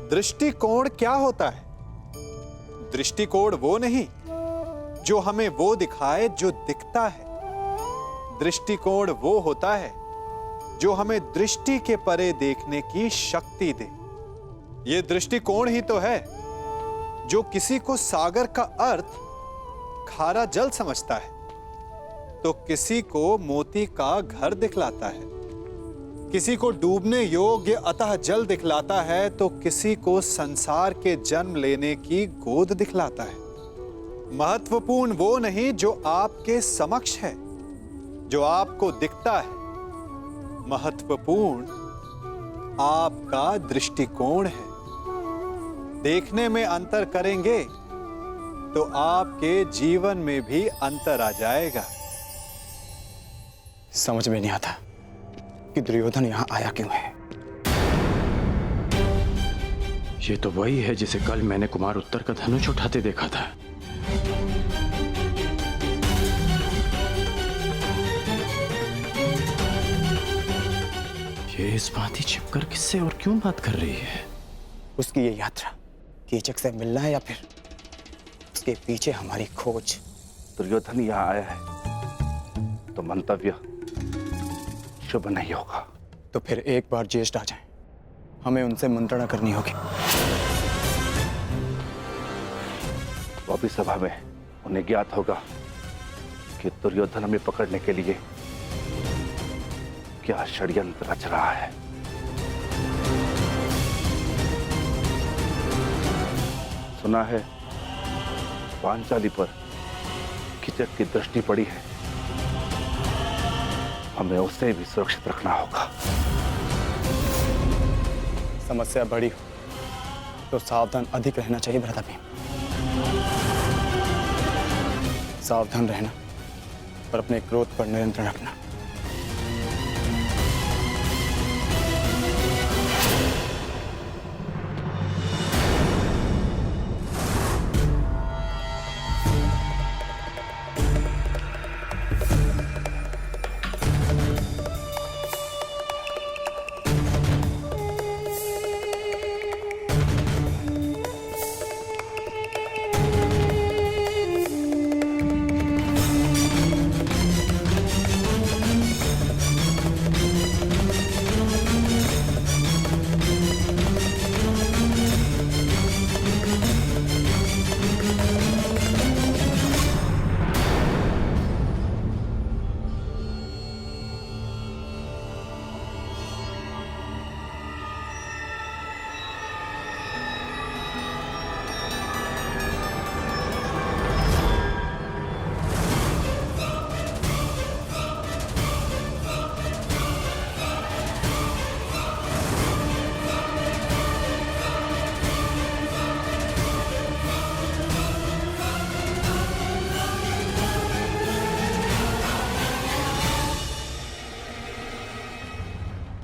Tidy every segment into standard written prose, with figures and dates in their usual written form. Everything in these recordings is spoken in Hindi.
दृष्टिकोण क्या होता है? दृष्टिकोण वो नहीं जो हमें वो दिखाए जो दिखता है। दृष्टिकोण वो होता है जो हमें दृष्टि के परे देखने की शक्ति दे। ये दृष्टिकोण ही तो है जो किसी को सागर का अर्थ खारा जल समझता है तो किसी को मोती का घर दिखलाता है, किसी को डूबने योग्य अतः जल दिखलाता है तो किसी को संसार के जन्म लेने की गोद दिखलाता है। महत्वपूर्ण वो नहीं जो आपके समक्ष है, जो आपको दिखता है। महत्वपूर्ण आपका दृष्टिकोण है। देखने में अंतर करेंगे तो आपके जीवन में भी अंतर आ जाएगा। समझ में नहीं आता कि दुर्योधन यहां आया क्यों है। ये तो वही है जिसे कल मैंने कुमार उत्तर का धनुष उठाते देखा था। ये इस भांति छिपकर किससे और क्यों बात कर रही है? उसकी ये यात्रा कीचक से मिलना है या फिर उसके पीछे हमारी खोज? दुर्योधन यहाँ आया है तो मंतव्य शुभ नहीं होगा। तो फिर एक बार ज्येष्ठ आ जाएं, हमें उनसे मंत्रणा करनी होगी। वो भी सभा में उन्हें ज्ञात होगा कि दुर्योधन हमें पकड़ने के लिए क्या षड्यंत्र रच रहा है। सुना है पांचाली पर कीचक की दृष्टि पड़ी है, हमें उसे भी सुरक्षित रखना होगा। समस्या बड़ी हो तो सावधान अधिक रहना चाहिए भ्राता भीम। सावधान रहना और अपने क्रोध पर नियंत्रण रखना।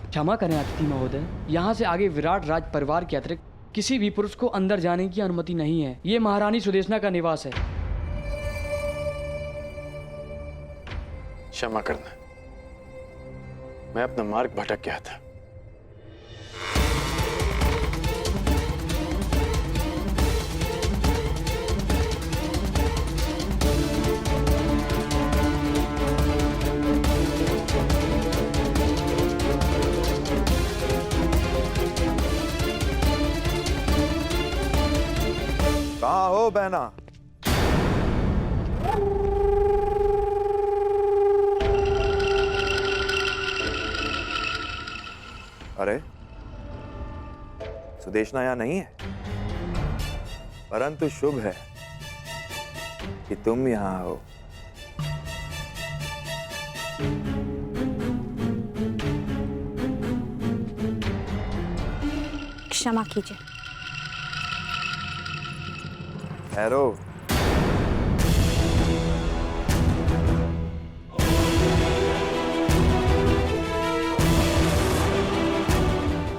क्षमा करें अतिथि महोदय, यहाँ से आगे विराट राज परिवार के अतिरिक्त किसी भी पुरुष को अंदर जाने की अनुमति नहीं है। ये महारानी सुदेशना का निवास है। क्षमा करना, मैं अपना मार्ग भटक गया था। कहाँ हो बहना? अरे सुदेशना यहाँ नहीं है, परंतु शुभ है कि तुम यहाँ हो। क्षमा कीजिए। ठहरो।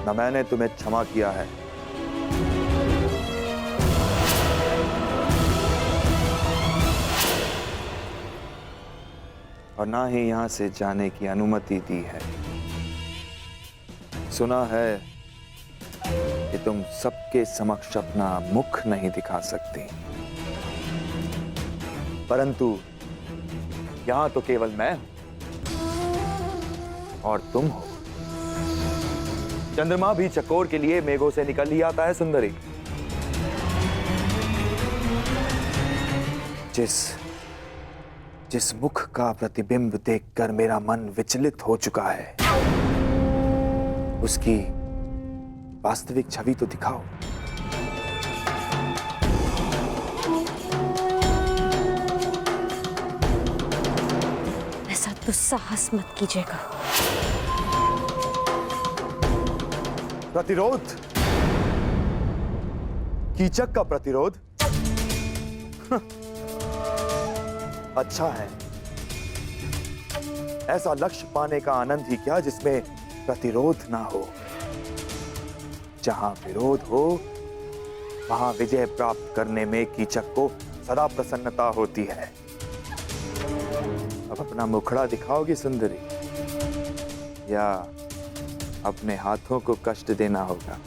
न मैंने तुम्हें क्षमा किया है और ना ही यहां से जाने की अनुमति दी है। सुना है कि तुम सबके समक्ष अपना मुख नहीं दिखा सकती, परंतु यहां तो केवल मैं हूं और तुम हो। चंद्रमा भी चकोर के लिए मेघों से निकल ही आता है सुंदरी। जिस मुख का प्रतिबिंब देखकर मेरा मन विचलित हो चुका है, उसकी वास्तविक छवि तो दिखाओ। ऐसा दुस्साहस मत कीजिएगा। प्रतिरोध, कीचक का प्रतिरोध। अच्छा है, ऐसा लक्ष्य पाने का आनंद ही क्या जिसमें प्रतिरोध ना हो। जहां विरोध हो वहां विजय प्राप्त करने में कीचक को सदा प्रसन्नता होती है। अब अपना मुखड़ा दिखाओगी सुंदरी, या अपने हाथों को कष्ट देना होगा?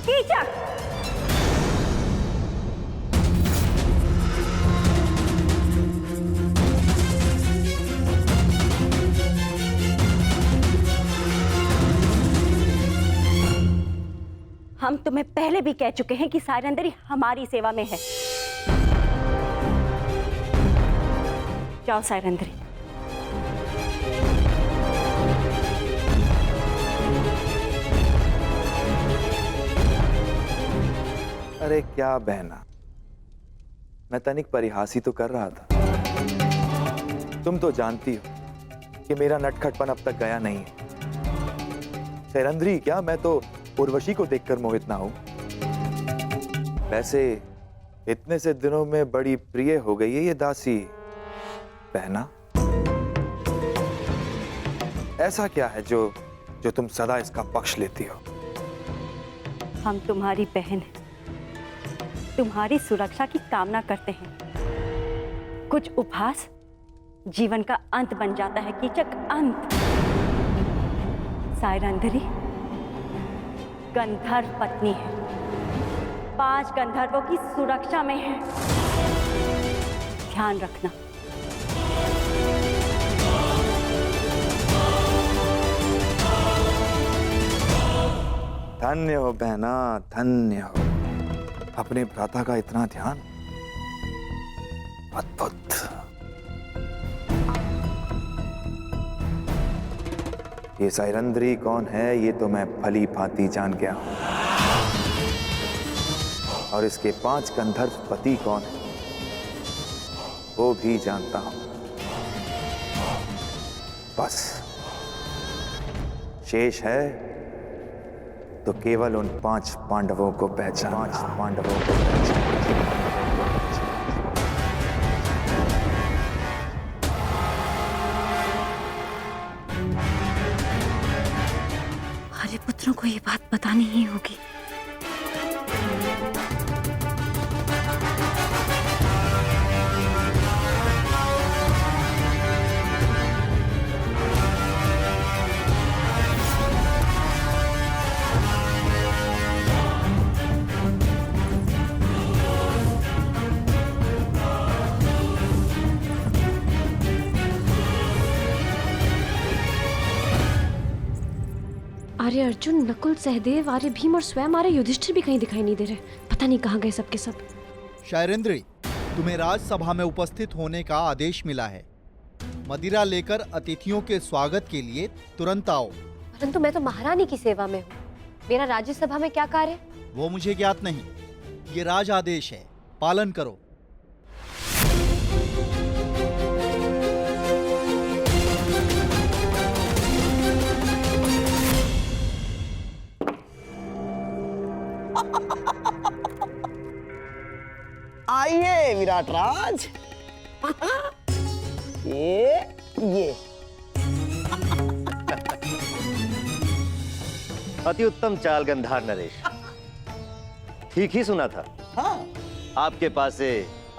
कीचक! हम तुम्हें पहले भी कह चुके हैं कि सायरंदरी हमारी सेवा में है। जाओ सायरंदरी। अरे क्या बहना, मैं तनिक परिहास ही तो कर रहा था। तुम तो जानती हो कि मेरा नटखटपन अब तक गया नहीं है। सायरंदरी क्या, मैं तो उर्वशी को देखकर मोहित ना हूं। वैसे इतने से दिनों में बड़ी प्रिय हो गई है ये दासी बहना। ऐसा क्या है जो तुम सदा इसका पक्ष लेती हो? हम तुम्हारी बहन हैं, तुम्हारी सुरक्षा की कामना करते हैं। कुछ उपहास जीवन का अंत बन जाता है कीचक, अंत। सायरंदरी गंधर्व पत्नी है, 5 गंधर्वों की सुरक्षा में है, ध्यान रखना। धन्य हो बहना, धन्य हो। अपने भ्राता का इतना ध्यान, अद्भुत। ये सायरंदरी कौन है ये तो मैं भली भांति जान गया हूं, और इसके 5 गंधर्व पति कौन है वो भी जानता हूं। बस शेष है तो केवल उन 5 पांडवों को पहचान। हमारे पुत्रों को ये बात बतानी ही होगी। आर्य अर्जुन, नकुल, सहदेव, आर्य भीम और स्वयं आर्य युधिष्ठिर भी कहीं दिखाई नहीं दे रहे। पता नहीं कहाँ गए सबके सब। शायरेंद्री, तुम्हें राजसभा में उपस्थित होने का आदेश मिला है। मदिरा लेकर अतिथियों के स्वागत के लिए तुरंत आओ। परंतु मैं तो महारानी की सेवा में हूँ, मेरा राज्यसभा में क्या कार्य? वो मुझे ज्ञात नहीं, ये राज आदेश है, पालन करो। आइए विराट राज। ये अति उत्तम चाल गंधार नरेश, ठीक ही सुना था। हाँ, आपके पास से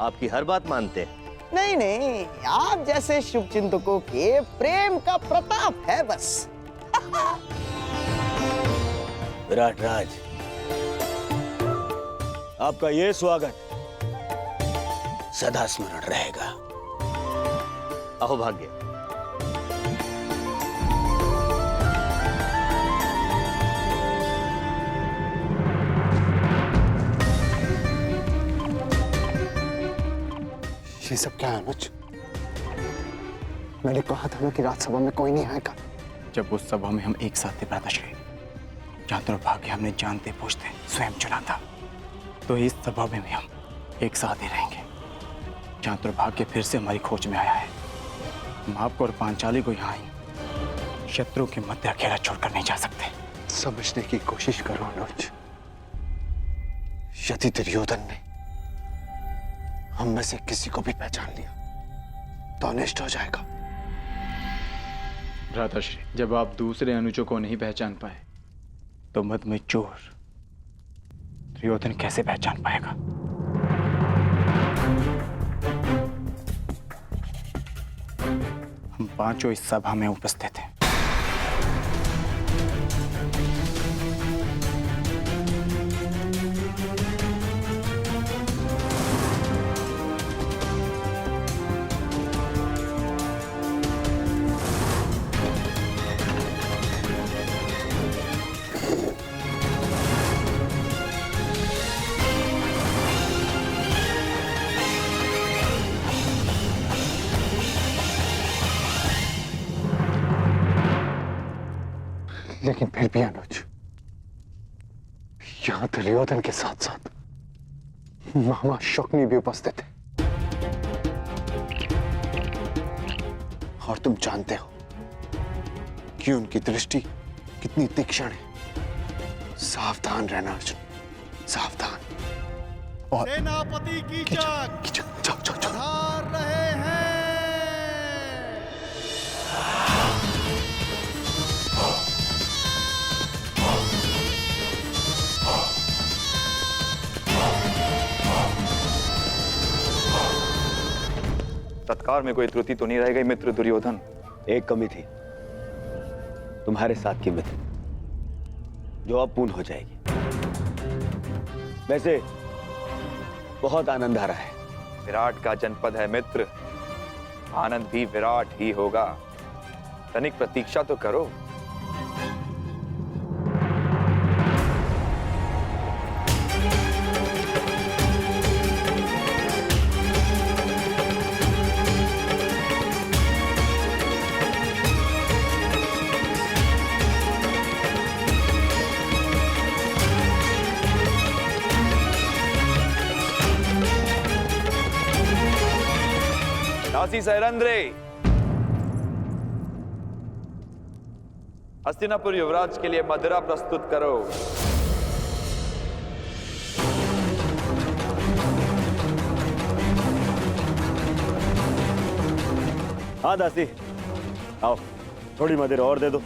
आपकी हर बात मानते हैं। नहीं नहीं, आप जैसे शुभ चिंतकों के प्रेम का प्रताप है बस। विराट राज, आपका ये स्वागत सदा स्मरण रहेगा। अहो भाग्य। ये सब क्या है अनुज? मैंने कहा था ना कि राज्यसभा में कोई नहीं आएगा। जब उस सभा में हम एक साथ थे भ्राताश्री, जहाँ दुर्भाग्य हमने जानते पूछते स्वयं चुना था, तो इस सभा में भी हम एक साथ ही रहेंगे। जहाँ दुर्भाग्य फिर से हमारी खोज में आया है, हम आपको और पांचाली को यहाँ ही शत्रु के मध्य अकेला छोड़कर नहीं जा सकते। समझने की कोशिश करो अनुज। यदि दुर्योधन ने हम में से किसी को भी पहचान लिया तो अनिष्ट हो जाएगा। भ्राताश्री, जब आप दूसरे अनुजों को नहीं पहचान पाए तो मद में चोर दुर्योधन कैसे पहचान पाएगा? हम पांचों इस सभा में उपस्थित हैं। लेकिन फिर भी अनुज, यहां दुर्योधन के साथ साथ मामा शकुनी भी उपस्थित है, और तुम जानते हो कि उनकी दृष्टि कितनी तीक्ष्ण है। सावधान रहना अर्जुन, सावधान। और सेनापति कीचक पधार रहे हैं। तत्काल में कोई त्रुटि तो नहीं रह गई मित्र दुर्योधन? एक कमी थी, तुम्हारे साथ की मित्र, जो अब पूर्ण हो जाएगी। वैसे बहुत आनंद आ रहा है। विराट का जनपद है मित्र, आनंद भी विराट ही होगा। तनिक प्रतीक्षा तो करो। दासी सहरंद्रे, हस्तिनापुर युवराज के लिए मदिरा प्रस्तुत करो। हाँ दासी, आओ थोड़ी मदिरा और दे दो।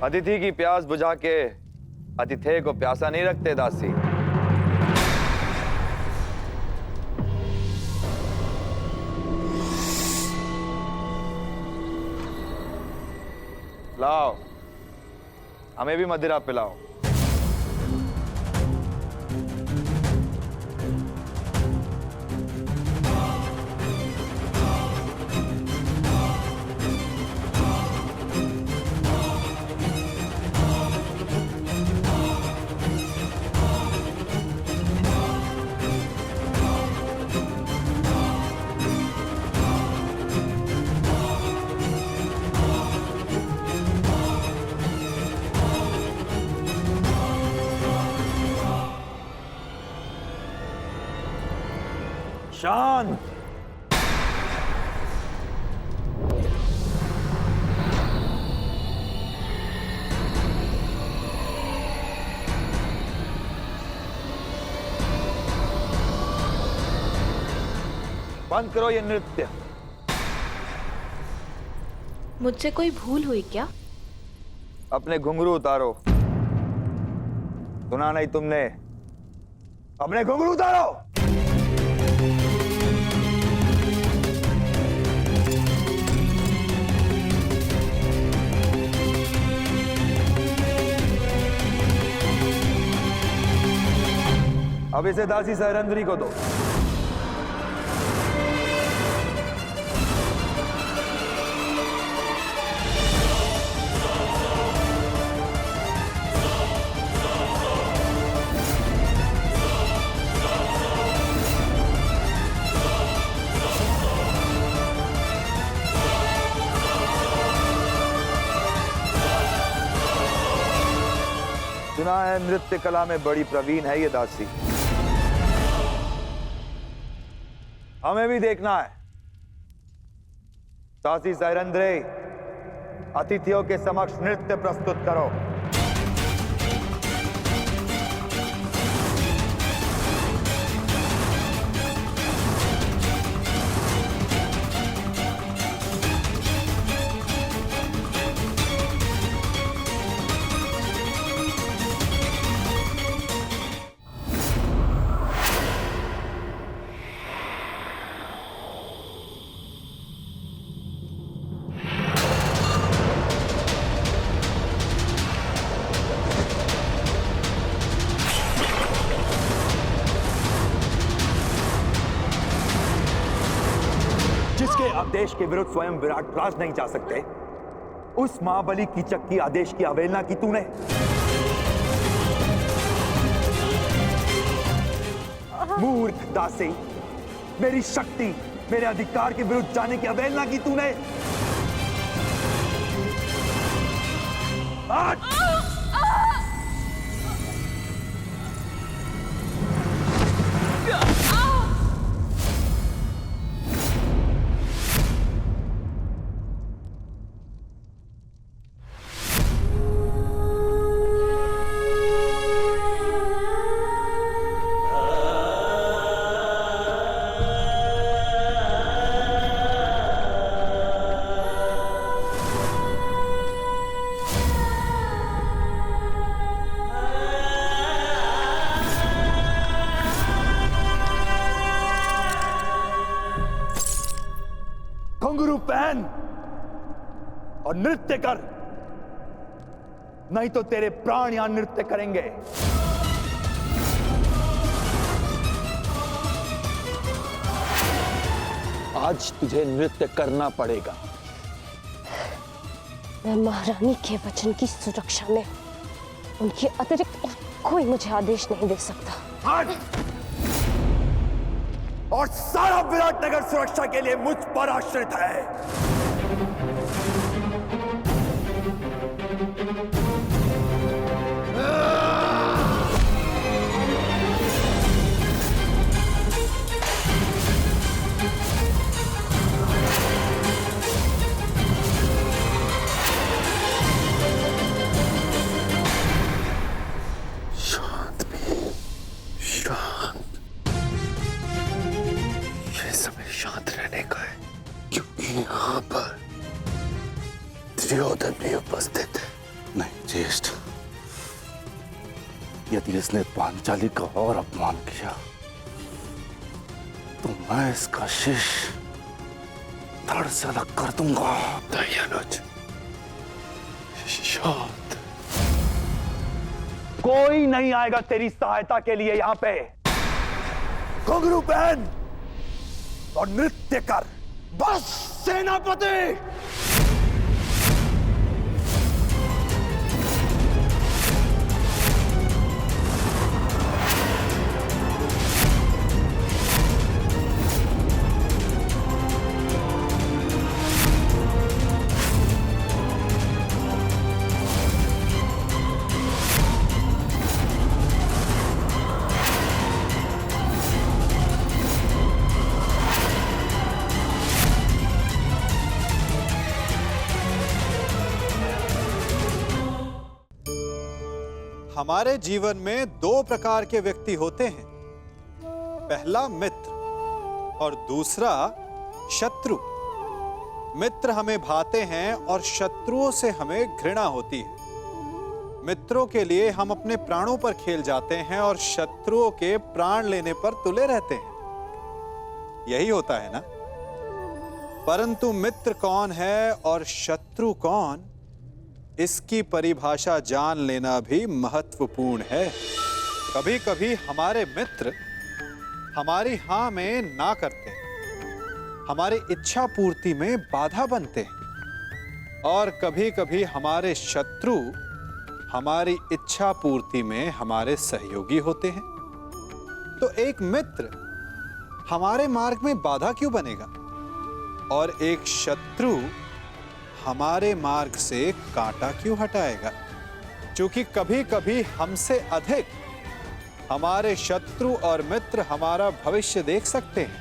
अतिथि की प्यास बुझा के अतिथेय को प्यासा नहीं रखते दासी। लाओ, हमें भी मदिरा पिलाओ। शांत। बंद करो ये नृत्य। मुझसे कोई भूल हुई क्या? अपने घुंघरू उतारो। सुना नहीं तुमने? अपने घुंघरू उतारो। अब इसे दासी सहरंद्री को दो। सुना है नृत्य कला में बड़ी प्रवीण है ये दासी। हमें भी देखना है। दासी सहरंद्रे, अतिथियों के समक्ष नृत्य प्रस्तुत करो। जिसके आदेश के विरुद्ध स्वयं विराट राज नहीं जा सकते, उस महाबली कीचक की आदेश की अवहेलना की तूने। मूर्ख दासी, मेरी शक्ति, मेरे अधिकार के विरुद्ध जाने की अवहेलना की तूने। घुंघरू पहन और नृत्य कर, नहीं तो तेरे प्राण यहां नृत्य करेंगे। आज तुझे नृत्य करना पड़ेगा। मैं महारानी के वचन की सुरक्षा में उनके अतिरिक्त और कोई मुझे आदेश नहीं दे सकता। और सारा विराटनगर सुरक्षा के लिए मुझ पर आश्रित है। शांत भी, शांत। समय शांत रहने का है, क्योंकि यहाँ पर दुर्योधन भी उपस्थित है। नहीं ज्येष्ठ, यदि इसने पांचाली का और अपमान किया तो मैं इसका शीश धड़ से अलग कर दूंगा। दयानुज, शांत। कोई नहीं आएगा तेरी सहायता के लिए यहां पे। घुंघरू पहन और नृत्य कर। बस सेनापति। हमारे जीवन में दो प्रकार के व्यक्ति होते हैं, पहला मित्र और दूसरा शत्रु। मित्र हमें भाते हैं और शत्रुओं से हमें घृणा होती है। मित्रों के लिए हम अपने प्राणों पर खेल जाते हैं और शत्रुओं के प्राण लेने पर तुले रहते हैं। यही होता है ना? परंतु मित्र कौन है और शत्रु कौन, इसकी परिभाषा जान लेना भी महत्वपूर्ण है। कभी कभी हमारे मित्र हमारी हां में ना करते हैं, हमारी इच्छा पूर्ति में बाधा बनते हैं, और कभी कभी हमारे शत्रु हमारी इच्छा पूर्ति में हमारे सहयोगी होते हैं। तो एक मित्र हमारे मार्ग में बाधा क्यों बनेगा और एक शत्रु हमारे मार्ग से कांटा क्यों हटाएगा? क्योंकि कभी कभी हमसे अधिक हमारे शत्रु और मित्र हमारा भविष्य देख सकते हैं।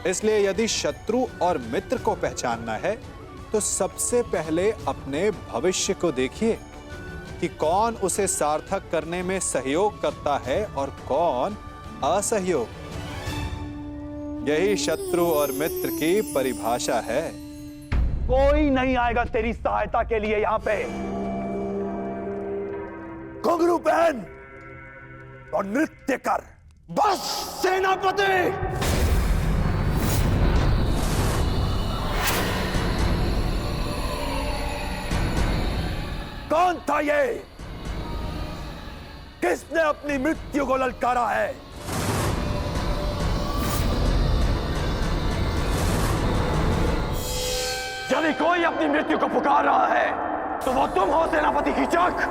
इसलिए यदि शत्रु और मित्र को पहचानना है तो सबसे पहले अपने भविष्य को देखिए कि कौन उसे सार्थक करने में सहयोग करता है और कौन असहयोग। यही शत्रु और मित्र की परिभाषा है। कोई नहीं आएगा तेरी सहायता के लिए यहां पे। घुंघरू पहन और नृत्य कर। बस सेनापति। कौन था ये? किसने अपनी मृत्यु को ललकारा है? यदि कोई अपनी मृत्यु को पुकार रहा है तो वो तुम हो सेनापति कीचक।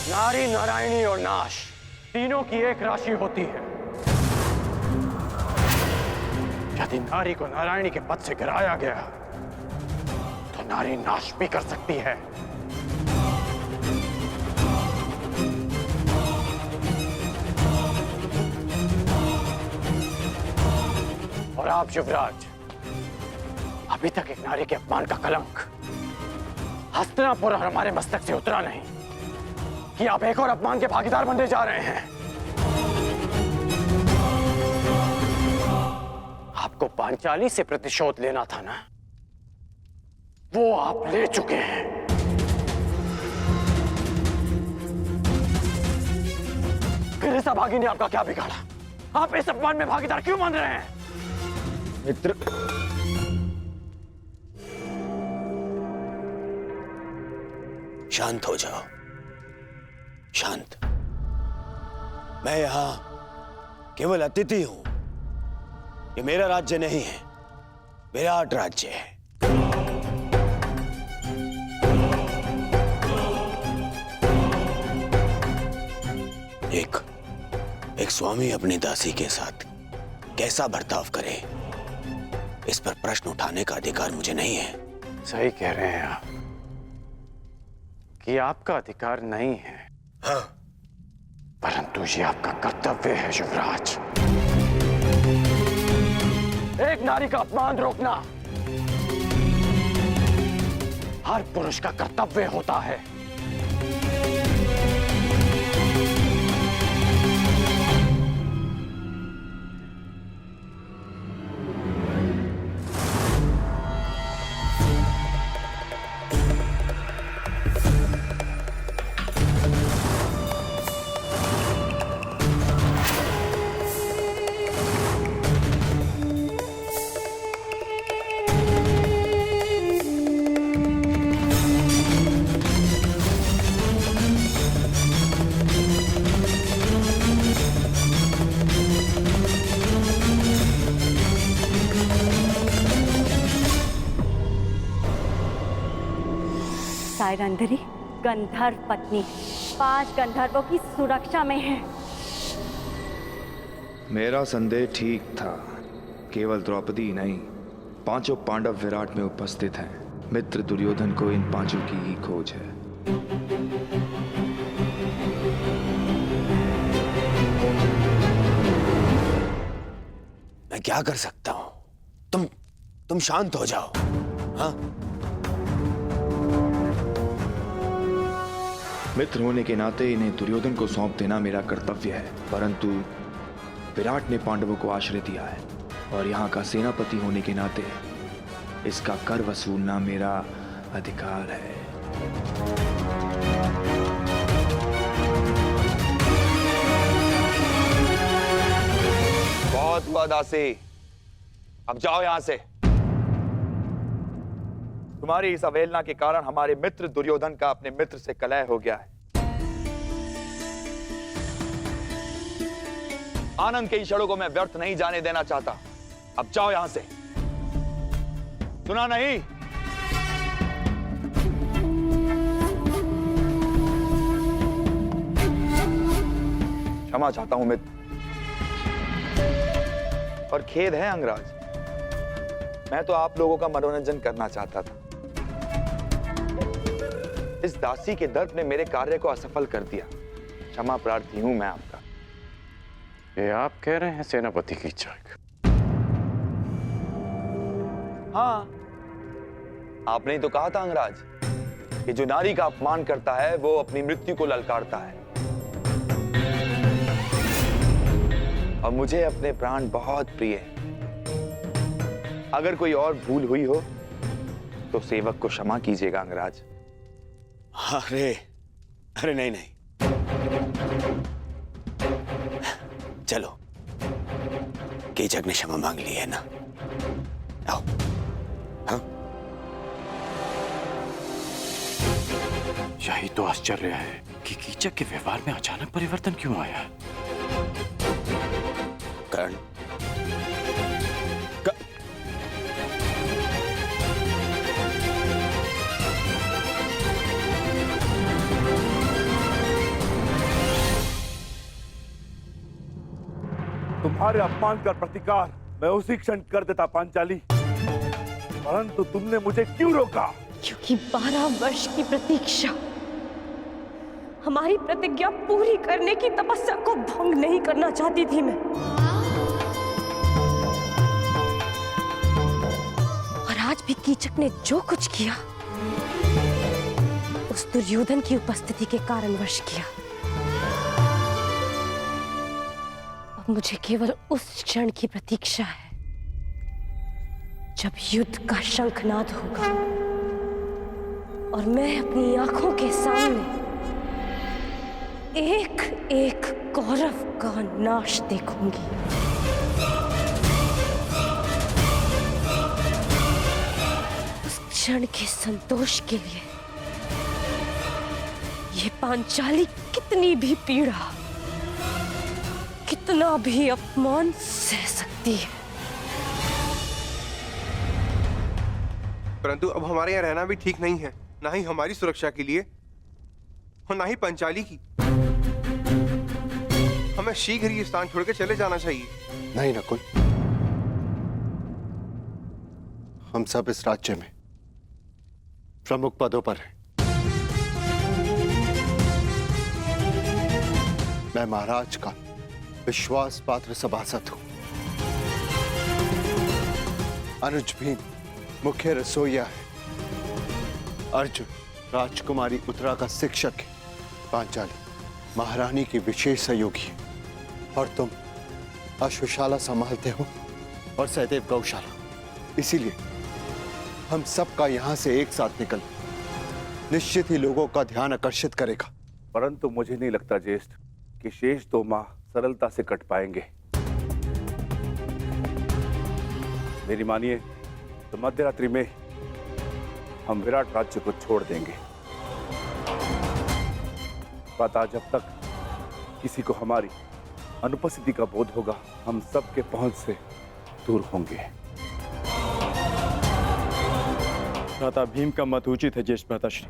नारी, नारायणी और नाश तीनों की एक राशि होती है। यदि नारी को नारायणी के पद से गिराया गया तो नारी नाश भी कर सकती है। और आप युवराज, अभी तक एक नारी के अपमान का कलंक हस्तिनापुर और हमारे मस्तक से उतरा नहीं कि आप एक और अपमान के भागीदार बनने जा रहे हैं। आपको पांचाली से प्रतिशोध लेना था ना, वो आप ले चुके हैं। फिर इस अभागी ने आपका क्या बिगाड़ा? आप इस अपमान में भागीदार क्यों बन रहे हैं? मित्र, शांत हो जाओ, शांत। मैं यहां केवल अतिथि हूं। ये मेरा राज्य नहीं है, विराट राज्य है। एक स्वामी अपनी दासी के साथ कैसा बर्ताव करे, इस पर प्रश्न उठाने का अधिकार मुझे नहीं है। सही कह रहे हैं आप कि आपका अधिकार नहीं है। हाँ, परंतु ये आपका कर्तव्य है युवराज। एक नारी का अपमान रोकना हर पुरुष का कर्तव्य होता है। सायरंध्री गंधर्व पत्नी 5 गंधर्वों की सुरक्षा में है। मेरा संदेह ठीक था। केवल द्रौपदी नहीं, 5 पांडव विराट में उपस्थित हैं। मित्र दुर्योधन को इन 5 की ही खोज है। मैं क्या कर सकता हूं? तुम शांत हो जाओ। हाँ, मित्र होने के नाते इन्हें दुर्योधन को सौंप देना मेरा कर्तव्य है, परंतु विराट ने पांडवों को आश्रय दिया है और यहाँ का सेनापति होने के नाते इसका कर वसूलना मेरा अधिकार है। बहुत हुआ दासी, अब जाओ यहां से। तुम्हारी इस अवहेलना के कारण हमारे मित्र दुर्योधन का अपने मित्र से कलह हो गया है। आनंद के क्षणों को मैं व्यर्थ नहीं जाने देना चाहता। अब जाओ यहां से। सुना नहीं? क्षमा चाहता हूं मित्र, और खेद है अंगराज, मैं तो आप लोगों का मनोरंजन करना चाहता था। इस दासी के दर्प ने मेरे कार्य को असफल कर दिया। क्षमा प्रार्थी हूं मैं आपका। ये आप कह रहे हैं सेनापति की चाक? हाँ, आपने ही तो कहा था अंगराज कि जो नारी का अपमान करता है वो अपनी मृत्यु को ललकारता है। और मुझे अपने प्राण बहुत प्रिय है। अगर कोई और भूल हुई हो तो सेवक को क्षमा कीजिएगा अंगराज। अरे नहीं, चलो, कीचक ने क्षमा मांग ली है ना, आओ। हाँ? यही तो आश्चर्य है कि कीचक के व्यवहार में अचानक परिवर्तन क्यों आया। कर्ण, तुम्हारे अपमान का प्रतिकार मैं उसी क्षण कर देता पांचाली, परंतु तुमने मुझे क्यों रोका? क्योंकि 12 वर्ष की प्रतीक्षा, हमारी प्रतिज्ञा पूरी करने की तपस्या को भंग नहीं करना चाहती थी मैं। और आज भी कीचक ने जो कुछ किया उस दुर्योधन की उपस्थिति के कारणवश किया। मुझे केवल उस क्षण की प्रतीक्षा है जब युद्ध का शंखनाद होगा और मैं अपनी आंखों के सामने एक एक कौरव का नाश देखूंगी। उस क्षण के संतोष के लिए ये पांचाली कितनी भी पीड़ा, कितना भी अपमान सह सकती है। परंतु अब हमारे यहाँ रहना भी ठीक नहीं है, ना ही हमारी सुरक्षा के लिए और ना ही पंचाली की। हमें शीघ्र ये स्थान छोड़कर चले जाना चाहिए। नहीं नकुल, हम सब इस राज्य में प्रमुख पदों पर हैं। मैं महाराज का विश्वास पात्र सभासद हूं। अनुज भी मुख्य रसोइया है। अर्जुन राजकुमारी उत्तरा का शिक्षक है। पांचाली महारानी की विशेष सहयोगी है। और तुम अश्वशाला संभालते हो और सहदेव गौशाला। इसीलिए हम सबका यहां से एक साथ निकल निश्चित ही लोगों का ध्यान आकर्षित करेगा। परंतु मुझे नहीं लगता ज्येष्ठ कि शेष 2 माह सरलता से कट पाएंगे। मेरी मानिए तो मध्यरात्रि में हम विराट राज्य को छोड़ देंगे। प्रातः जब तक किसी को हमारी अनुपस्थिति का बोध होगा, हम सबके पहुंच से दूर होंगे। भ्राता भीम का मत उचित है ज्येष्ठ भ्राताश्री।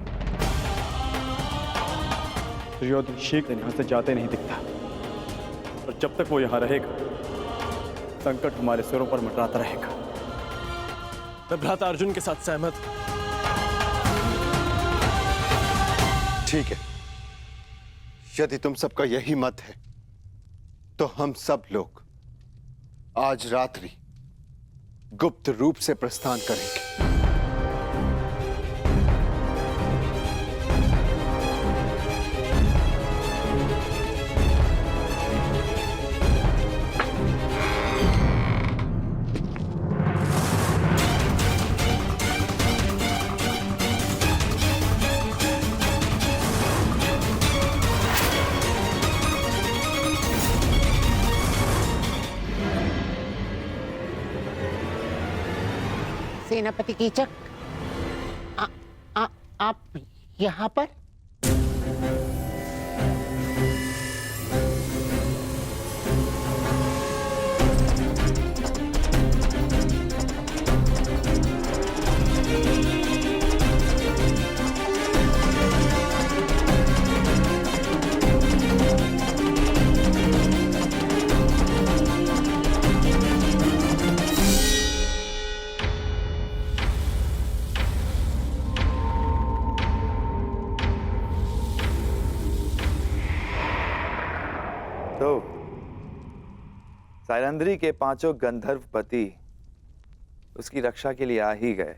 दुर्योधन शीघ्र यहाँ से जाते नहीं दिखता, और जब तक वो यहाँ रहेगा संकट हमारे सिरों पर मंडराता रहेगा। मैं भ्राता अर्जुन के साथ सहमत हूं। ठीक है, यदि तुम सबका यही मत है तो हम सब लोग आज रात्रि गुप्त रूप से प्रस्थान करेंगे। सेनापति कीचक, आप यहाँ पर? तो साइरंध्री के 5 गंधर्व पति उसकी रक्षा के लिए आ ही गए।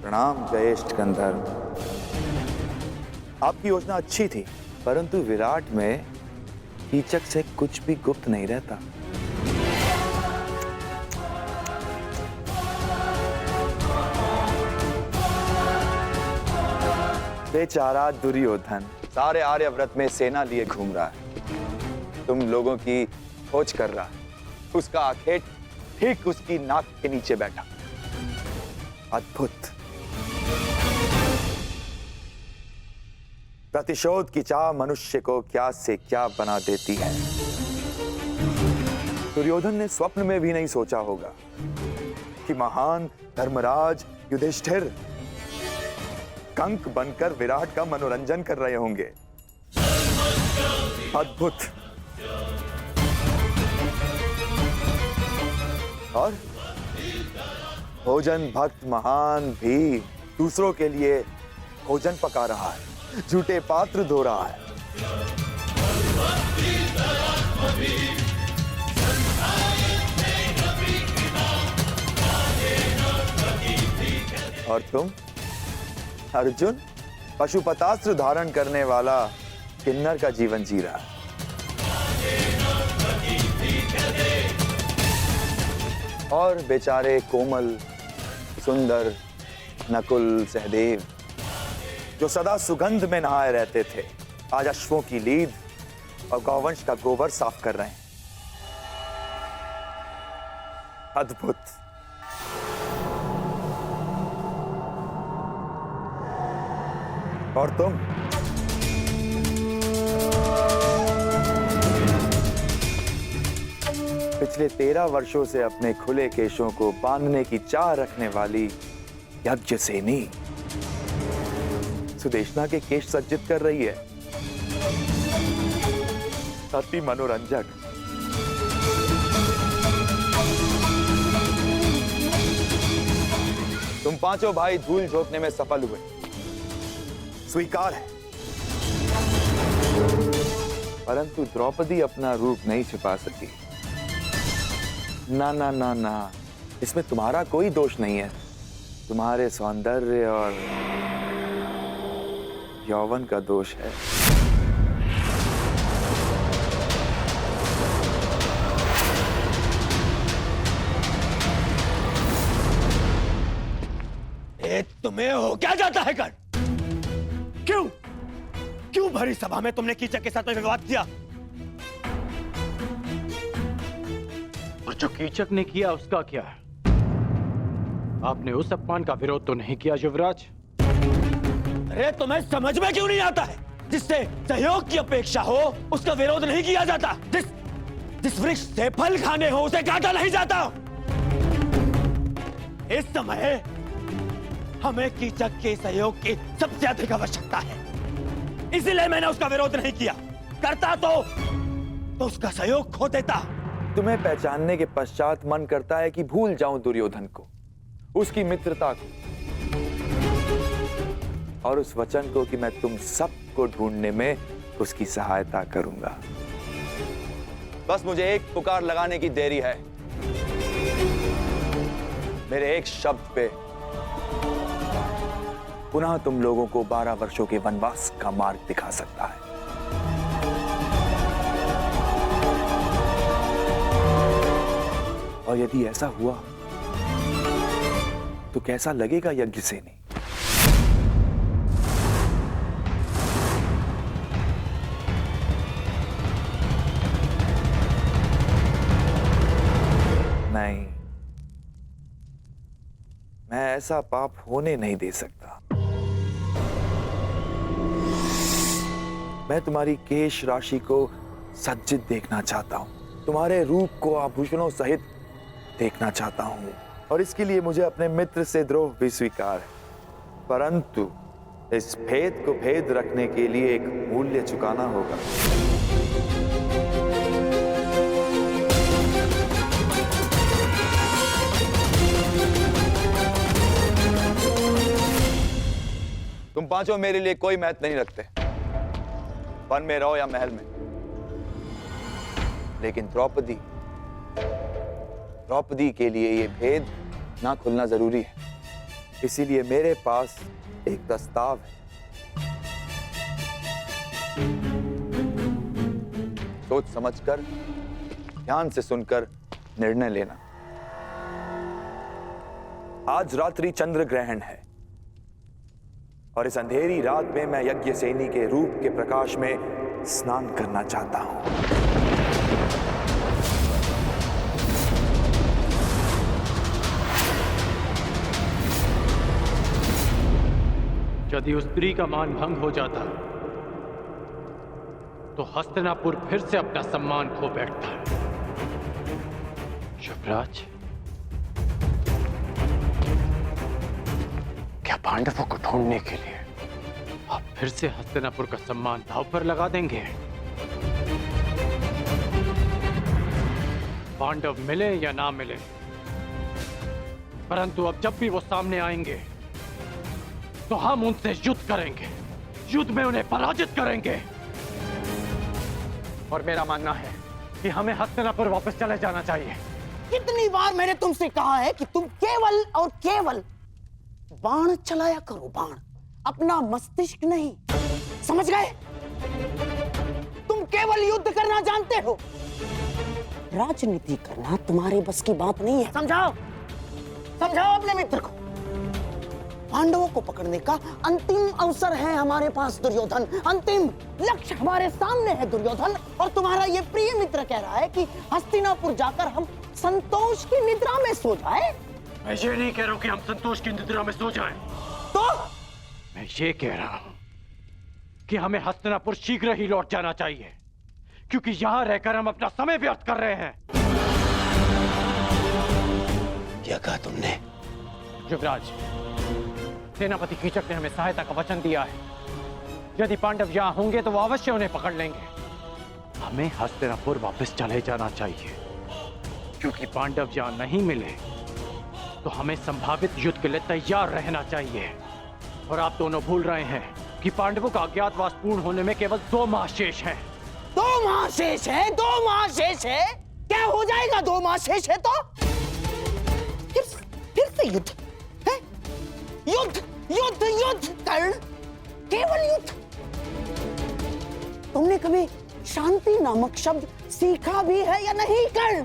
प्रणाम ज्येष्ठ गंधर्व। आपकी योजना अच्छी थी, परंतु विराट में कीचक से कुछ भी गुप्त नहीं रहता। बेचारा दुर्योधन सारे आर्यव्रत में सेना लिए घूम रहा है, तुम लोगों की खोज कर रहा है। उसका आखेट ठीक उसकी नाक के नीचे बैठा। अद्भुत। प्रतिशोध की चाह मनुष्य को क्या से क्या बना देती है। दुर्योधन ने स्वप्न में भी नहीं सोचा होगा कि महान धर्मराज युधिष्ठिर कंक बनकर विराट का मनोरंजन कर रहे होंगे। अद्भुत। और भोजन भक्त महान भी दूसरों के लिए भोजन पका रहा है, झूठे पात्र धो रहा है। और तुम अर्जुन पशुपतास्त्र धारण करने वाला किन्नर का जीवन जी रहा है। और बेचारे कोमल सुंदर नकुल सहदेव जो सदा सुगंध में नहाए रहते थे, आज अश्वों की लीद और गौवंश का गोबर साफ कर रहे हैं। अद्भुत। और तुम पिछले 13 वर्षों से अपने खुले केशों को बांधने की चाह रखने वाली यज्ञसेनी सुदेशना के केश सज्जित कर रही है। अति मनोरंजक। तुम पांचों भाई धूल झोंकने में सफल हुए, स्वीकार है, परंतु द्रौपदी अपना रूप नहीं छिपा सकी। ना ना ना ना, इसमें तुम्हारा कोई दोष नहीं है, तुम्हारे सौंदर्य और यौवन का दोष है। तुम्हें हो क्या जाता है कर? क्यों भरी सभा में तुमने कीचक के साथ में विवाद किया? और जो कीचक ने किया उसका क्या? आपने उस अपमान का विरोध तो नहीं किया युवराज? अरे तुम्हें समझ में क्यों नहीं आता है? जिससे सहयोग की अपेक्षा हो उसका विरोध नहीं किया जाता। जिस वृक्ष से फल खाने हो उसे काटा नहीं जाता। इस समय हमें कीचक के सहयोग की सबसे अधिक आवश्यकता है, इसीलिए मैंने उसका विरोध नहीं किया। करता तो उसका सहयोग खो देता। तुम्हें पहचानने के पश्चात मन करता है कि भूल जाऊं दुर्योधन को, उसकी मित्रता को और उस वचन को कि मैं तुम सबको ढूंढने में उसकी सहायता करूंगा। बस मुझे एक पुकार लगाने की देरी है। मेरे एक शब्द पे पुनः तुम लोगों को 12 वर्षों के वनवास का मार्ग दिखा सकता है। और यदि ऐसा हुआ तो कैसा लगेगा यज्ञसेनी? नहीं, मैं ऐसा पाप होने नहीं दे सकता। मैं तुम्हारी केश राशि को सज्जित देखना चाहता हूं, तुम्हारे रूप को आभूषणों सहित देखना चाहता हूं, और इसके लिए मुझे अपने मित्र से द्रोह भी स्वीकार है। परंतु इस भेद को भेद रखने के लिए एक मूल्य चुकाना होगा। तुम पांचों मेरे लिए कोई महत्व नहीं रखते, वन में रहो या महल में, लेकिन द्रौपदी के लिए यह भेद ना खुलना जरूरी है। इसीलिए मेरे पास एक प्रस्ताव है। सोच समझकर, ध्यान से सुनकर निर्णय लेना। आज रात्रि चंद्र ग्रहण है और इस अंधेरी रात में मैं यज्ञसेनी के रूप के प्रकाश में स्नान करना चाहता हूं। यदि उस स्त्री का मान भंग हो जाता तो हस्तिनापुर फिर से अपना सम्मान खो बैठता। युवराज, क्या पांडवों को ढूंढने के लिए आप फिर से हस्तिनापुर का सम्मान दांव पर लगा देंगे? पांडव मिले या ना मिले, परंतु अब जब भी वो सामने आएंगे तो हम उनसे युद्ध करेंगे, युद्ध में उन्हें पराजित करेंगे। और मेरा मानना है कि हमें हस्तिनापुर वापस चले जाना चाहिए। कितनी बार मैंने तुमसे कहा है कि तुम केवल और केवल बाण चलाया करो, बाण, अपना मस्तिष्क नहीं। समझ गए? तुम केवल युद्ध करना जानते हो, राजनीति करना तुम्हारे बस की बात नहीं है। समझाओ, समझाओ अपने मित्र को। पांडवों को पकड़ने का अंतिम अवसर है हमारे पास दुर्योधन, अंतिम लक्ष्य हमारे सामने है दुर्योधन। और तुम्हारा ये प्रिय मित्र कह रहा है कि हस्तिनापुर जाकर हम संतोष की निद्रा में सो जाए। मैं ये नहीं कह रहा हूं कि हम संतोष की निद्रा में सो जाएं। तो मैं ये कह रहा हूं कि हमें हस्तिनापुर शीघ्र ही लौट जाना चाहिए, क्योंकि यहां रहकर हम अपना समय व्यर्थ कर रहे हैं। क्या कहा तुमने? युवराज, सेनापति कीचक ने हमें सहायता का वचन दिया है। यदि पांडव यहां होंगे तो वो अवश्य उन्हें पकड़ लेंगे। हमें हस्तिनापुर वापस चले जाना चाहिए, क्योंकि पांडव यहां नहीं मिले तो हमें संभावित युद्ध के लिए तैयार रहना चाहिए। और आप दोनों भूल रहे हैं कि पांडवों का अज्ञातवास पूर्ण होने में केवल 2 माह शेष हैं। 2 माह शेष है? 2 माह शेष है? क्या हो जाएगा 2 माह शेष है तो? फिर से युद्ध है? युद्ध युद्ध युद्ध कर्ण, केवल युद्ध। तुमने कभी शांति नामक शब्द सीखा भी है या नहीं कर्ण?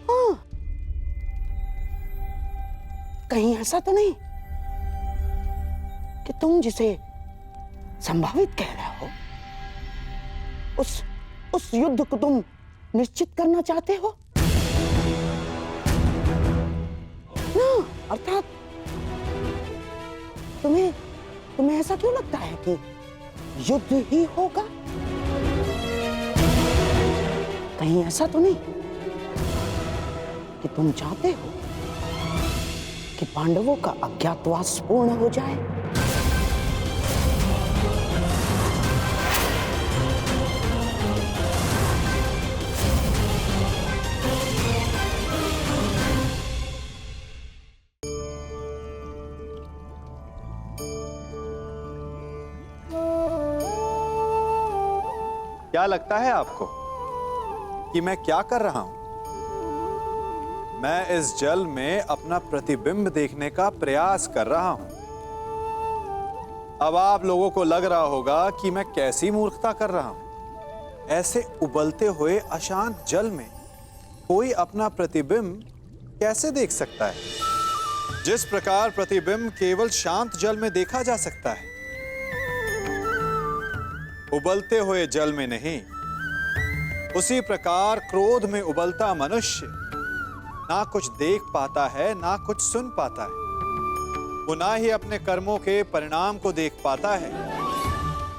हाँ, कहीं ऐसा तो नहीं कि तुम जिसे संभावित कह रहे हो उस युद्ध को तुम निश्चित करना चाहते हो ना? अर्थात तुम्हें ऐसा क्यों लगता है कि युद्ध ही होगा? कहीं ऐसा तो नहीं कि तुम चाहते हो कि पांडवों का अज्ञातवास पूर्ण हो जाए? क्या लगता है आपको कि मैं क्या कर रहा हूं? मैं इस जल में अपना प्रतिबिंब देखने का प्रयास कर रहा हूं। अब आप लोगों को लग रहा होगा कि मैं कैसी मूर्खता कर रहा हूं। ऐसे उबलते हुए अशांत जल में कोई अपना प्रतिबिंब कैसे देख सकता है? जिस प्रकार प्रतिबिंब केवल शांत जल में देखा जा सकता है, उबलते हुए जल में नहीं, उसी प्रकार क्रोध में उबलता मनुष्य ना कुछ देख पाता है, ना कुछ सुन पाता है। वो ना ही अपने कर्मों के परिणाम को देख पाता है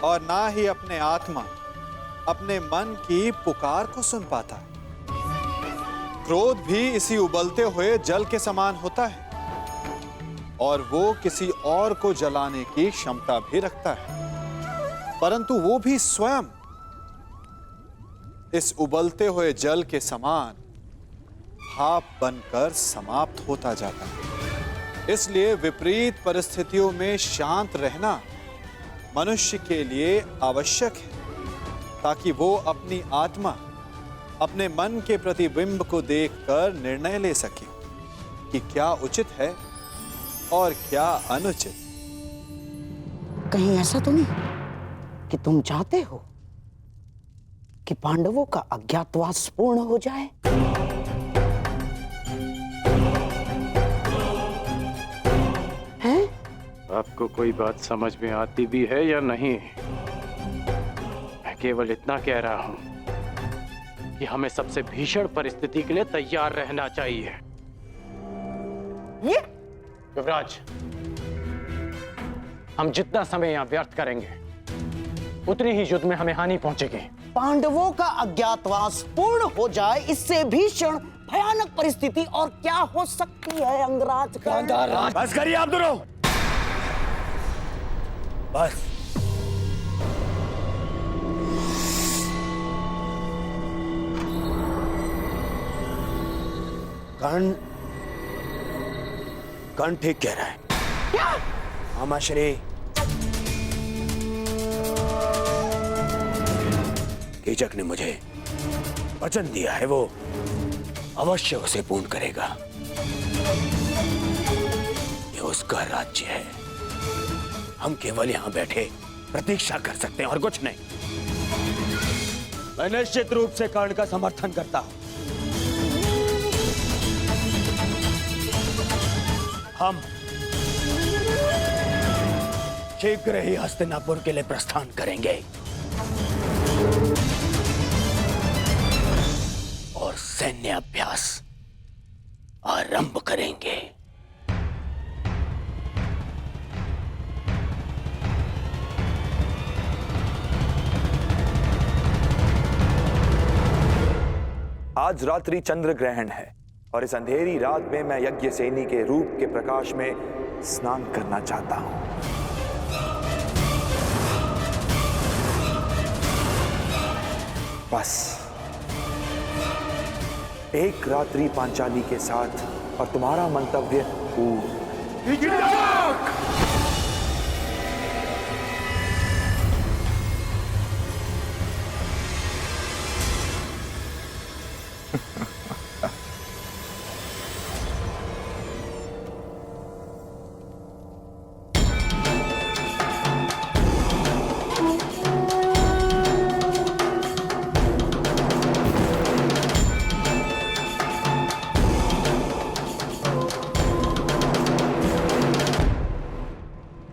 और ना ही अपने आत्मा, अपने मन की पुकार को सुन पाता है। क्रोध भी इसी उबलते हुए जल के समान होता है और वो किसी और को जलाने की क्षमता भी रखता है, परंतु वो भी स्वयं इस उबलते हुए जल के समान भाप बनकर समाप्त होता जाता है। इसलिए विपरीत परिस्थितियों में शांत रहना मनुष्य के लिए आवश्यक है, ताकि वो अपनी आत्मा, अपने मन के प्रतिबिंब को देखकर निर्णय ले सके कि क्या उचित है और क्या अनुचित। कहीं ऐसा तो नहीं कि तुम चाहते हो कि पांडवों का अज्ञातवास पूर्ण हो जाए? हैं? आपको कोई बात समझ में आती भी है या नहीं? मैं केवल इतना कह रहा हूं कि हमें सबसे भीषण परिस्थिति के लिए तैयार रहना चाहिए। युवराज, हम जितना समय यहां व्यर्थ करेंगे उतनी ही युद्ध में हमें हानि पहुंचेगी। पांडवों का अज्ञातवास पूर्ण हो जाए, इससे भीषण भयानक परिस्थिति और क्या हो सकती है अंगराज? बस करिए आप दोनों, बस। कर्ण ठीक कह रहा है। क्या? मामाश्री, कीचक ने मुझे वचन दिया है, वो अवश्य उसे पूर्ण करेगा। ये उसका राज्य है, हम केवल यहां बैठे प्रतीक्षा कर सकते हैं और कुछ नहीं। मैं निश्चित रूप से कर्ण का समर्थन करता हूं। हम शीघ्र ही हस्तिनापुर के लिए प्रस्थान करेंगे और सैन्य अभ्यास आरंभ करेंगे। आज रात्रि चंद्र ग्रहण है और इस अंधेरी रात में मैं यज्ञ सेनी के रूप के प्रकाश में स्नान करना चाहता हूं। बस एक रात्रि पांचाली के साथ और तुम्हारा मंतव्य पूर्ण।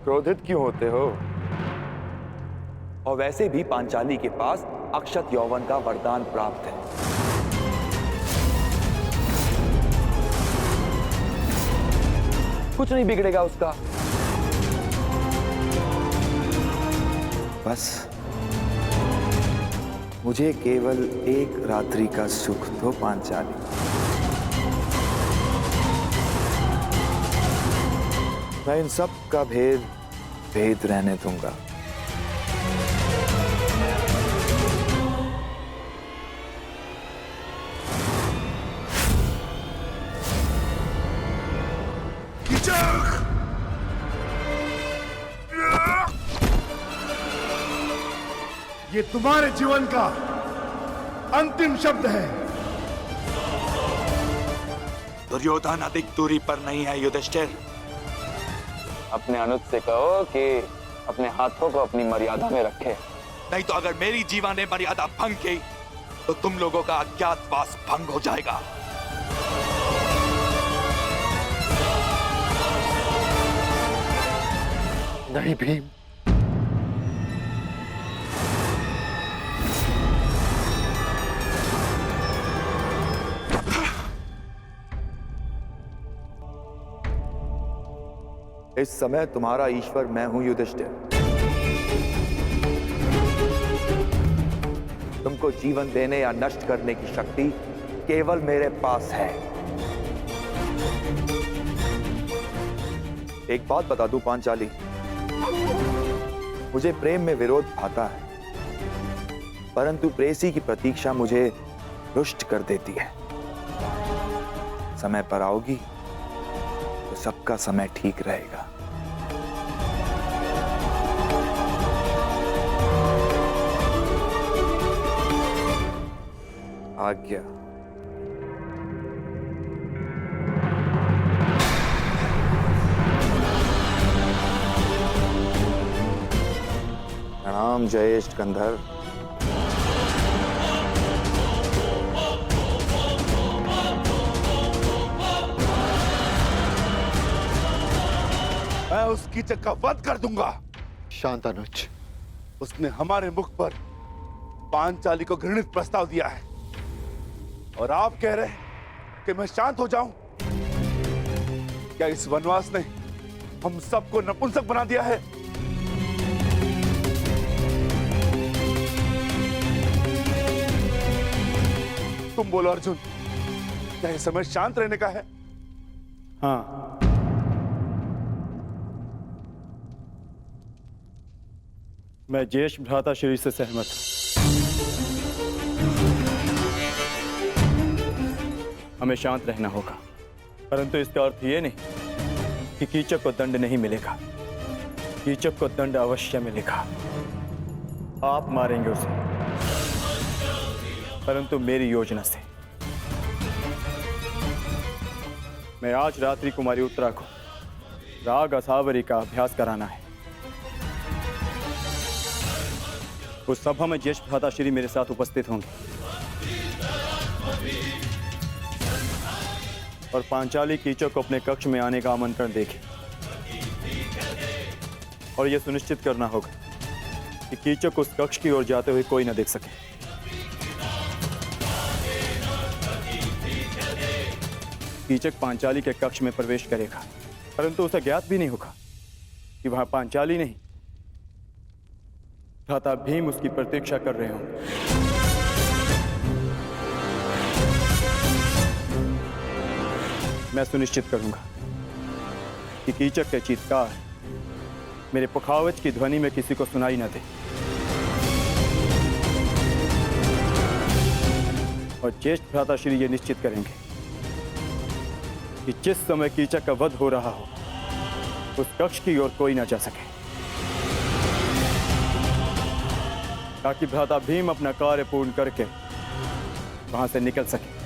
क्रोधित क्यों होते हो? और वैसे भी पांचाली के पास अक्षत यौवन का वरदान प्राप्त है। कुछ नहीं बिगड़ेगा उसका। बस मुझे केवल एक रात्रि का सुख दो पांचाली। मैं इन सब का भेद रहने दूंगा। ये तुम्हारे जीवन का अंतिम शब्द है। दुर्योधन अधिक दूरी पर नहीं है युधिष्ठिर। अपने अनुज से कहो कि अपने हाथों को अपनी मर्यादा में रखे। नहीं तो अगर मेरी जीवा ने मर्यादा भंग की तो तुम लोगों का अज्ञातवास भंग हो जाएगा। नहीं भीम, इस समय तुम्हारा ईश्वर मैं हूं युधिष्ठिर। तुमको जीवन देने या नष्ट करने की शक्ति केवल मेरे पास है। एक बात बता दूं पांचाली, मुझे प्रेम में विरोध आता है, परंतु प्रेसी की प्रतीक्षा मुझे रुष्ट कर देती है। समय पर आओगी तो सबका समय ठीक रहेगा। आज्ञा। प्रणाम जयेष्ठ गंधर्व। मैं उस कीचक का वध कर दूंगा। शांत अनुज। उसने हमारे मुख पर पांचाली को घृणित प्रस्ताव दिया है और आप कह रहे हैं कि मैं शांत हो जाऊं? क्या इस वनवास ने हम सबको नपुंसक बना दिया है? तुम बोलो अर्जुन, क्या इस समय शांत रहने का है? हाँ, मैं ज्येष्ठ भ्राता श्री से सहमत हूं। हमें शांत रहना होगा, परंतु इसका अर्थ यह नहीं कि कीचक को दंड नहीं मिलेगा। कीचक को दंड अवश्य मिलेगा। आप मारेंगे उसे, परंतु मेरी योजना से। मैं आज रात्रि कुमारी उत्तरा को राग असावरी का अभ्यास कराना है। उस सभा में ज्येष्ठ भ्राता श्री मेरे साथ उपस्थित होंगे और पांचाली कीचक को अपने कक्ष में आने का आमंत्रण देगी। और यह सुनिश्चित करना होगा कि कीचक उस कक्ष की ओर जाते हुए कोई न देख सके। कीचक पांचाली के कक्ष में प्रवेश करेगा, परंतु उसे ज्ञात भी नहीं होगा कि वहां पांचाली नहीं, भ्राता भीम उसकी प्रतीक्षा कर रहे होंगे। मैं सुनिश्चित करूंगा कि कीचक के चीत्कार मेरे पुखावज की ध्वनि में किसी को सुनाई न दे। और ज्येष्ठ भ्राता श्री ये निश्चित करेंगे कि जिस समय कीचक का वध हो रहा हो उस कक्ष की ओर कोई न जा सके, ताकि भ्राता भीम अपना कार्य पूर्ण करके वहां से निकल सके।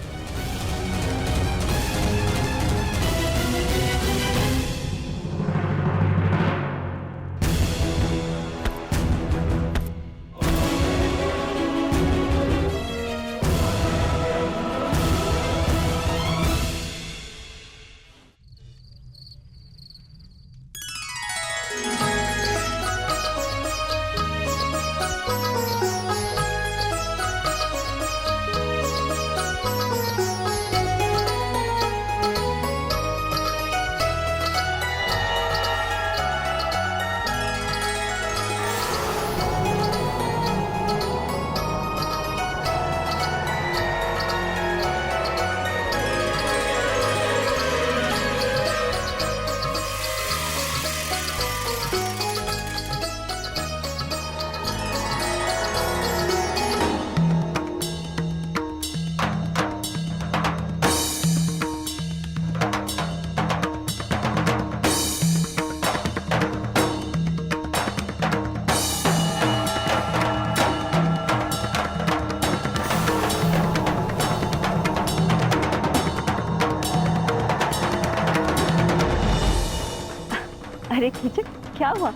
अरे कीचक, क्या हुआ?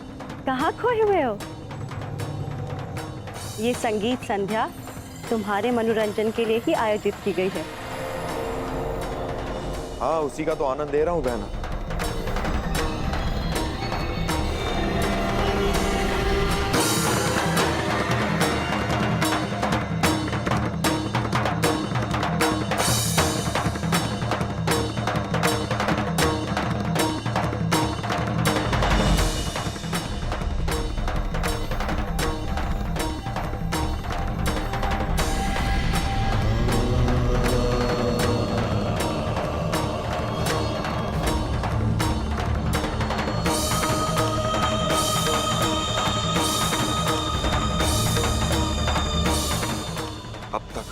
कहाँ खोए हुए हो? ये संगीत संध्या तुम्हारे मनोरंजन के लिए ही आयोजित की गई है। हाँ, उसी का तो आनंद ले रहा हूँ बहना।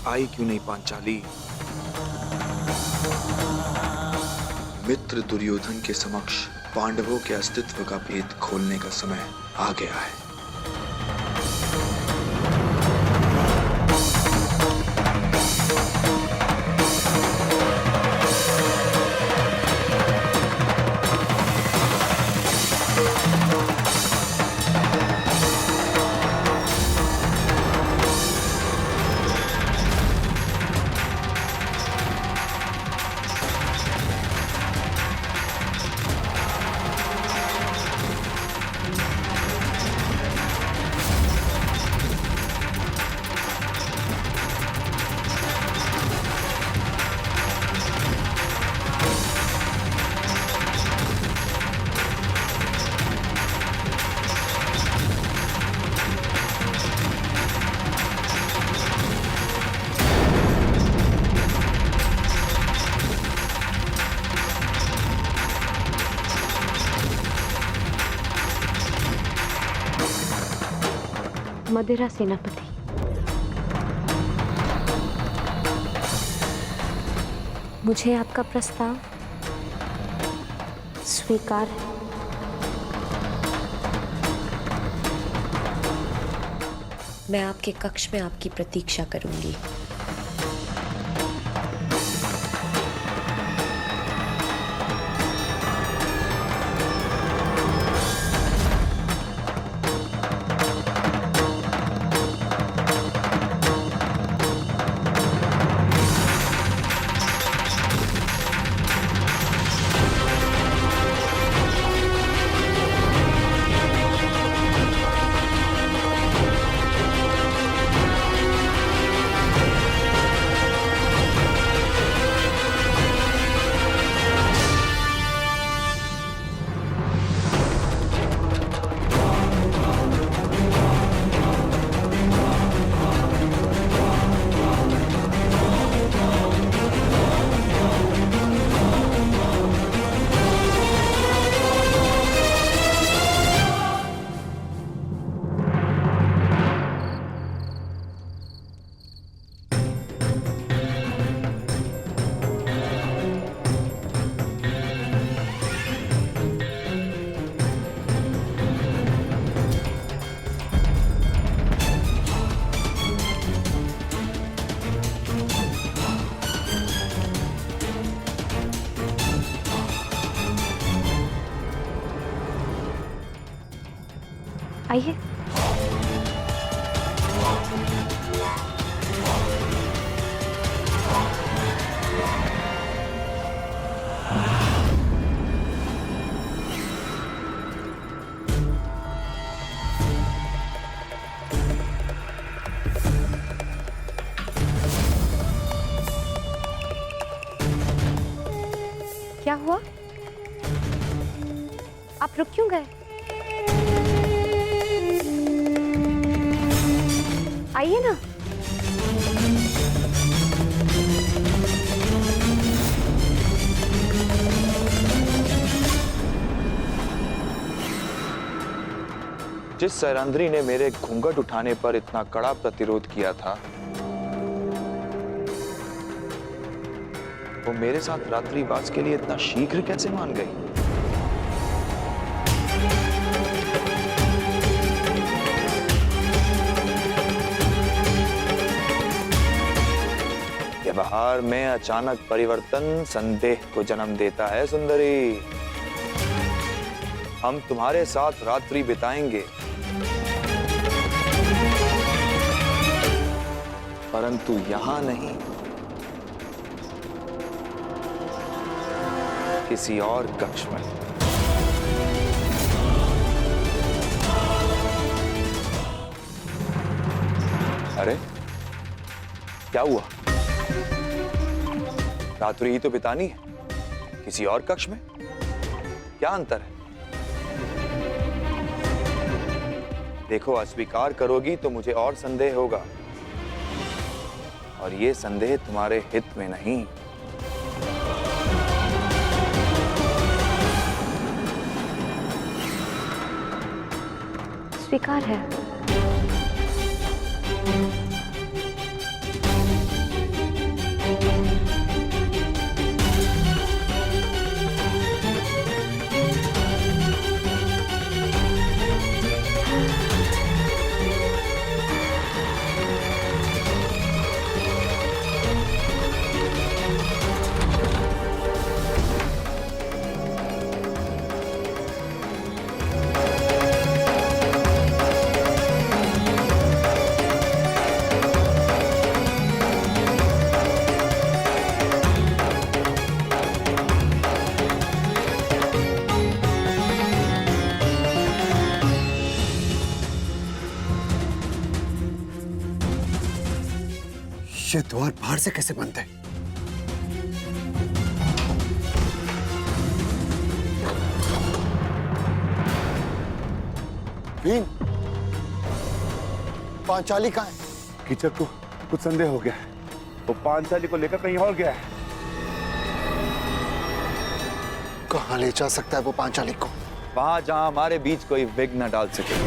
आई क्यों नहीं पांचाली? मित्र दुर्योधन के समक्ष पांडवों के अस्तित्व का भेद खोलने का समय आ गया है। मदिरा सेनापति, मुझे आपका प्रस्ताव स्वीकार है। मैं आपके कक्ष में आपकी प्रतीक्षा करूंगी। आइए। क्या हुआ? आप रुक क्यों गए? आइए ना। जिस सैरंध्री ने मेरे घूंघट उठाने पर इतना कड़ा प्रतिरोध किया था, वो मेरे साथ रात्रिवास के लिए इतना शीघ्र कैसे मान गई? व्यवहार में अचानक परिवर्तन संदेह को जन्म देता है सुंदरी। हम तुम्हारे साथ रात्रि बिताएंगे, परंतु यहां नहीं, किसी और कक्ष में। अरे क्या हुआ? रात्रि ही तो बितानी है, किसी और कक्ष में क्या अंतर है? देखो, अस्वीकार करोगी तो मुझे और संदेह होगा, और ये संदेह तुम्हारे हित में नहीं। स्वीकार है। ये द्वार बाहर से कैसे बंद है? भीम, पांचाली कहाँ है? कीचक को कुछ संदेह हो गया है, वो पांचाली को लेकर कहीं और गया है। कहाँ ले जा सकता है वो पांचाली को? वहां जहां हमारे बीच कोई विघ्न न डाल सके,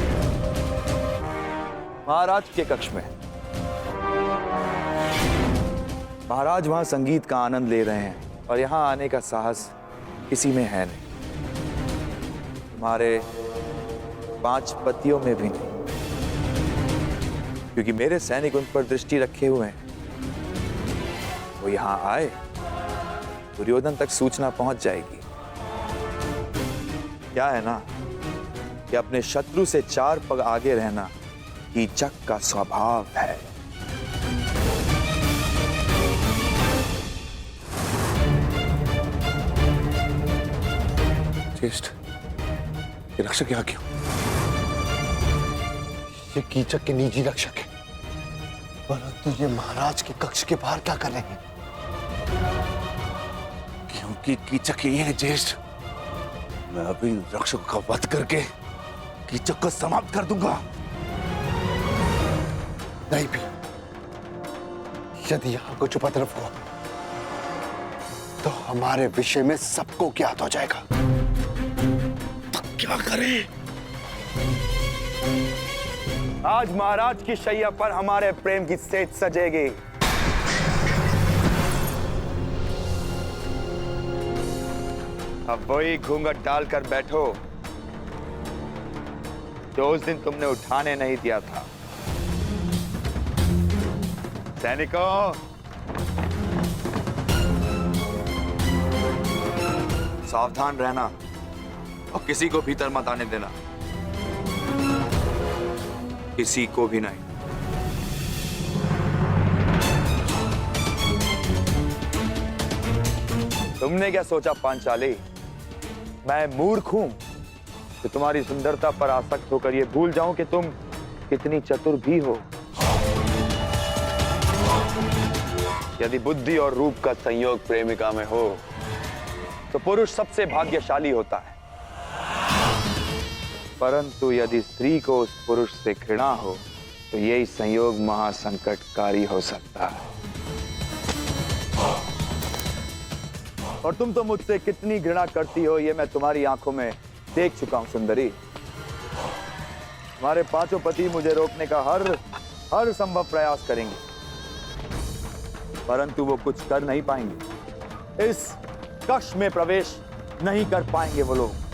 महाराज के कक्ष में। महाराज वहां संगीत का आनंद ले रहे हैं और यहां आने का साहस किसी में है नहीं, हमारे 5 पतियों में भी नहीं, क्योंकि मेरे सैनिक उन पर दृष्टि रखे हुए हैं। वो यहां आए, दुर्योधन तक सूचना पहुंच जाएगी। क्या है ना कि अपने शत्रु से 4 पग आगे रहना कीचक का स्वभाव है। ज्येष्ठ, ये रक्षक यहाँ क्यों? ये कीचक के निजी रक्षक है, परंतु ये महाराज के कक्ष के बाहर क्या कर रहे हैं? क्योंकि कीचक ये है ज्येष्ठ, मैं अभी रक्षक का वध करके कीचक को समाप्त कर दूंगा। नहीं भी, यदि यहाँ कुछ उपद्रव हुआ तो हमारे विषय में सबको ज्ञात हो जाएगा। क्या करें? आज महाराज की शैया पर हमारे प्रेम की सेज सजेगी। अब वही घूंघट डालकर बैठो जो उस दिन तुमने उठाने नहीं दिया था। सैनिकों, सावधान रहना और किसी को भीतर मत आने देना, किसी को भी नहीं। तुमने क्या सोचा पांचाली, मैं मूर्ख हूं कि तुम्हारी सुंदरता पर आसक्त होकर यह भूल जाऊं कि तुम कितनी चतुर भी हो। यदि बुद्धि और रूप का संयोग प्रेमिका में हो तो पुरुष सबसे भाग्यशाली होता है, परंतु यदि स्त्री को उस पुरुष से घृणा हो तो यही संयोग महासंकटकारी हो सकता है। और तुम तो मुझसे कितनी घृणा करती हो ये मैं तुम्हारी आंखों में देख चुका हूं सुंदरी। तुम्हारे 5 पति मुझे रोकने का हर संभव प्रयास करेंगे, परंतु वो कुछ कर नहीं पाएंगे। इस कक्ष में प्रवेश नहीं कर पाएंगे वो लोग।